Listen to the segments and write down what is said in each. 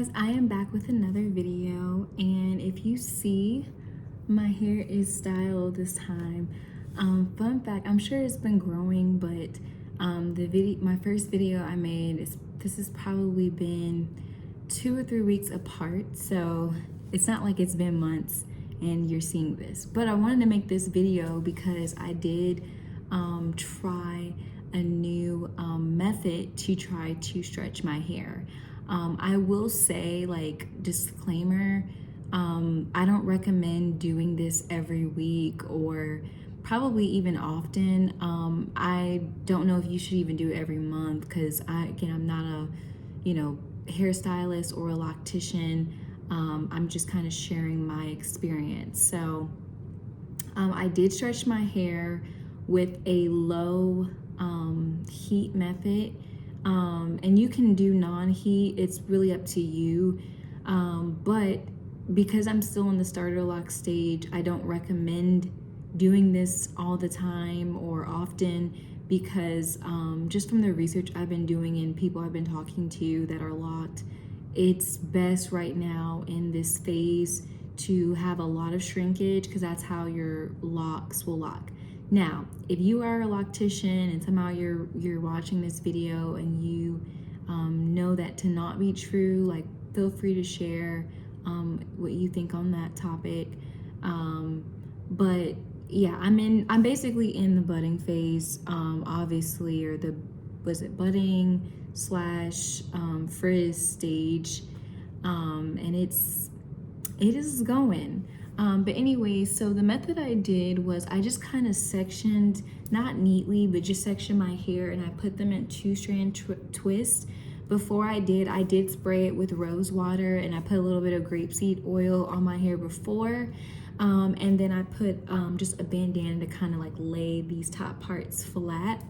guys, I am back with another video, and if you see, my hair is styled this time. Fun fact, I'm sure it's been growing, but my first video I made this has probably been 2 or 3 weeks apart, so it's not like it's been months and you're seeing this. But I wanted to make this video because I did try a new method to try to stretch my hair. I will say, like, disclaimer, I don't recommend doing this every week or probably even often. I don't know if you should even do it every month because I'm not a, hairstylist or a loctician. I'm just kind of sharing my experience. So I did stretch my hair with a low heat method. And you can do non-heat, it's really up to you. But because I'm still in the starter lock stage, I don't recommend doing this all the time or often because just from the research I've been doing and people I've been talking to that are locked, it's best right now in this phase to have a lot of shrinkage because that's how your locks will lock. Now, if you are a loctician and somehow you're watching this video and you know that to not be true, like, feel free to share what you think on that topic. But yeah, I'm basically in the budding phase, obviously, or budding slash frizz stage, and it is going. But anyway, so the method I did was I just kind of sectioned, not neatly, but just sectioned my hair, and I put them in 2-strand twists. Before I did spray it with rose water, and I put a little bit of grapeseed oil on my hair before. And then I put just a bandana to kind of like lay these top parts flat.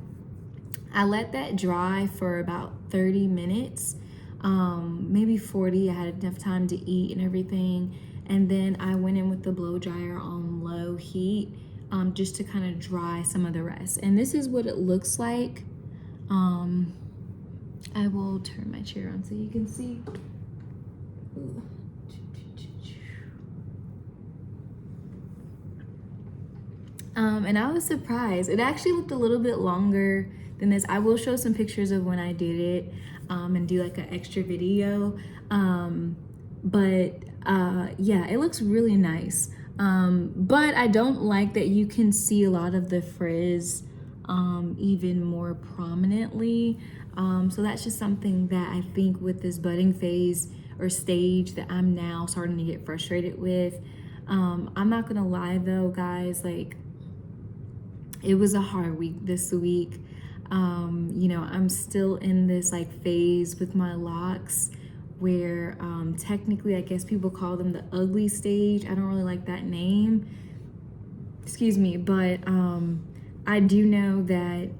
I let that dry for about 30 minutes, maybe 40. I had enough time to eat and everything. And then I went in with the blow dryer on low heat just to kind of dry some of the rest. And this is what it looks like. I will turn my chair on so you can see. Ooh. And I was surprised. It actually looked a little bit longer than this. I will show some pictures of when I did it and do like an extra video. Yeah, it looks really nice. But I don't like that you can see a lot of the frizz even more prominently. So that's just something that I think with this budding phase or stage that I'm now starting to get frustrated with. I'm not gonna lie though, guys, like, it was a hard week this week. I'm still in this like phase with my locks where technically I guess people call them the ugly stage. I don't really like that name, excuse me, but I do know that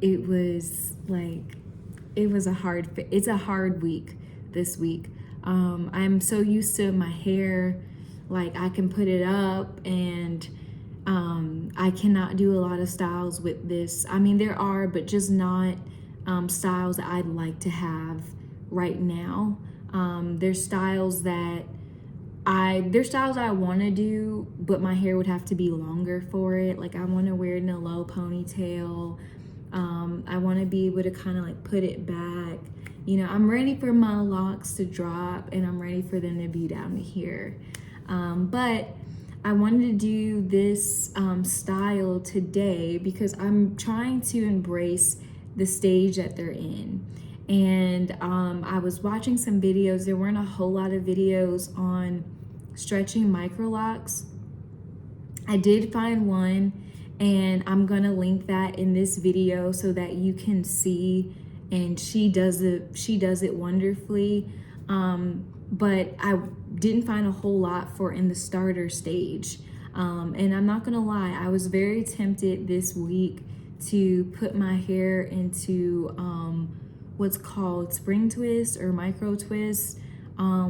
it's a hard week this week. I'm so used to my hair, like, I can put it up, and I cannot do a lot of styles with this. I mean, there are, but just not styles that I'd like to have right now. There's styles I want to do, but my hair would have to be longer for it. Like, I want to wear it in a low ponytail. I want to be able to kind of like put it back. I'm ready for my locks to drop, and I'm ready for them to be down here. But I wanted to do this style today because I'm trying to embrace the stage that they're in. And I was watching some videos. There weren't a whole lot of videos on stretching Microlocs. I did find one, and I'm gonna link that in this video so that you can see. And she does it wonderfully. But I didn't find a whole lot for in the starter stage. And I'm not gonna lie, I was very tempted this week to put my hair into what's called spring twist or micro twist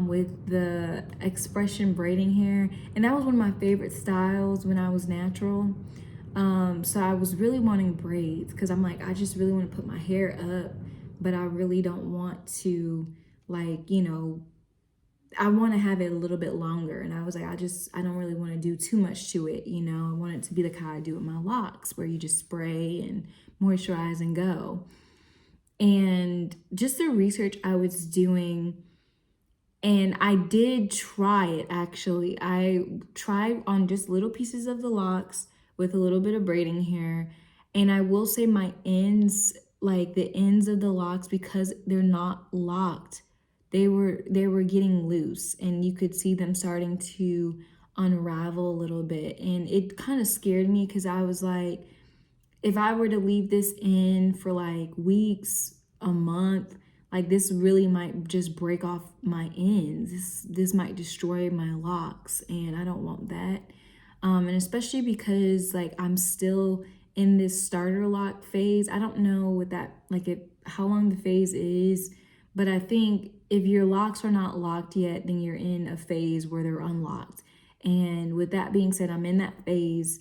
with the expression braiding hair. And that was one of my favorite styles when I was natural. So I was really wanting braids because I'm like, I just really want to put my hair up, but I really don't want to, like, I want to have it a little bit longer. And I was like, I don't really want to do too much to it. You know, I want it to be like how I do with my locks, where you just spray and moisturize and go. And just the research I was doing, and I did try it actually. I tried on just little pieces of the locks with a little bit of braiding hair. And I will say my ends, like the ends of the locks, because they're not locked, they were getting loose, and you could see them starting to unravel a little bit. And it kind of scared me because I was like, if I were to leave this in for like weeks, a month, like this really might just break off my ends. This might destroy my locks, and I don't want that. And especially because like I'm still in this starter lock phase. I don't know what that like if how long the phase is, but I think if your locks are not locked yet, then you're in a phase where they're unlocked. And with that being said, I'm in that phase,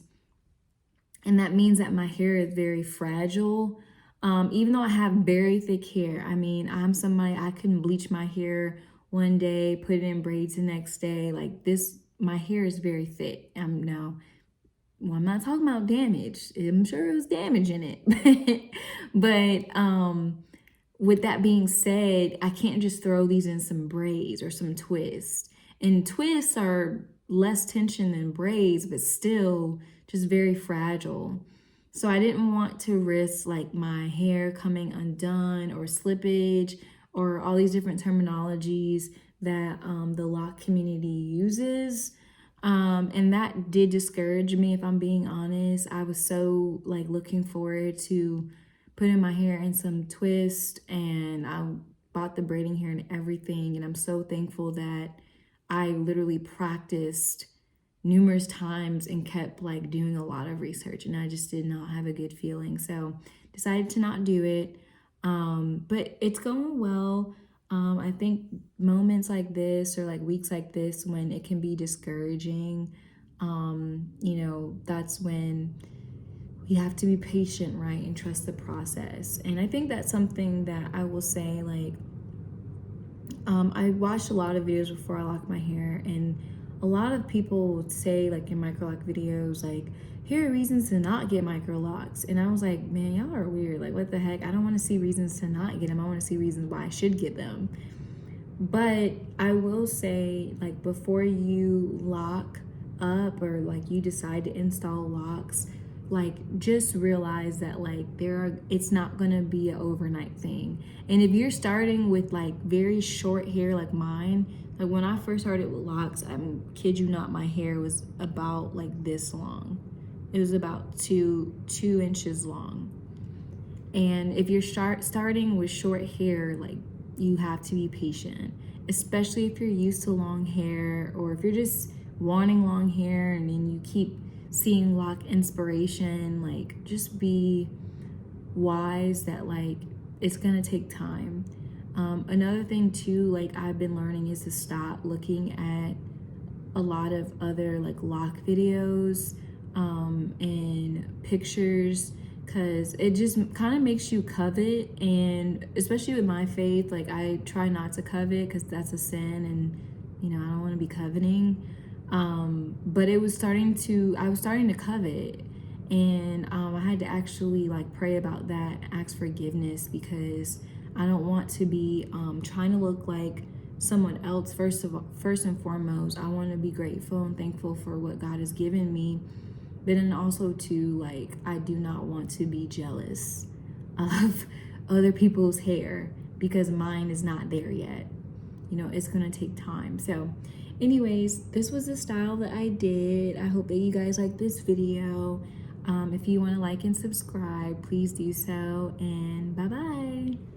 and that means that my hair is very fragile. Even though I have very thick hair, I mean, I'm somebody, I can bleach my hair one day, put it in braids the next day. Like this, my hair is very thick. Now, well, I'm not talking about damage. I'm sure it was damage in it. But with that being said, I can't just throw these in some braids or some twists. And twists are less tension than braids, but still just very fragile. So I didn't want to risk like my hair coming undone or slippage or all these different terminologies that the lock community uses. And that did discourage me, if I'm being honest. I was so like looking forward to putting my hair in some twist, and I bought the braiding hair and everything. And I'm so thankful that I literally practiced numerous times and kept like doing a lot of research, and I just did not have a good feeling. So decided to not do it. But it's going well. I think moments like this or like weeks like this when it can be discouraging, that's when we have to be patient, right? And trust the process. And I think that's something that I will say, like, I watched a lot of videos before I locked my hair, and a lot of people would say, like in Microloc videos, like, here are reasons to not get Microlocs. And I was like, man, y'all are weird. Like, what the heck? I don't want to see reasons to not get them. I want to see reasons why I should get them. But I will say, like, before you lock up or like you decide to install locks, like just realize that like it's not gonna be an overnight thing. And if you're starting with like very short hair like mine, like when I first started with locks, kid you not, my hair was about like this long. It was about two inches long. And if you're starting with short hair, like you have to be patient, especially if you're used to long hair, or if you're just wanting long hair and then you keep seeing lock inspiration. Like just be wise that like it's gonna take time. Another thing too, like I've been learning, is to stop looking at a lot of other like lock videos and pictures, because it just kind of makes you covet. And especially with my faith, like I try not to covet because that's a sin, and I don't want to be coveting. But I was starting to covet, and I had to actually like pray about that, ask forgiveness, because I don't want to be trying to look like someone else. First and foremost, I want to be grateful and thankful for what God has given me, but then also too, like, I do not want to be jealous of other people's hair because mine is not there yet. It's gonna take time. So anyways, this was the style that I did. I hope that you guys like this video. If you want to like and subscribe, please do so, and bye bye.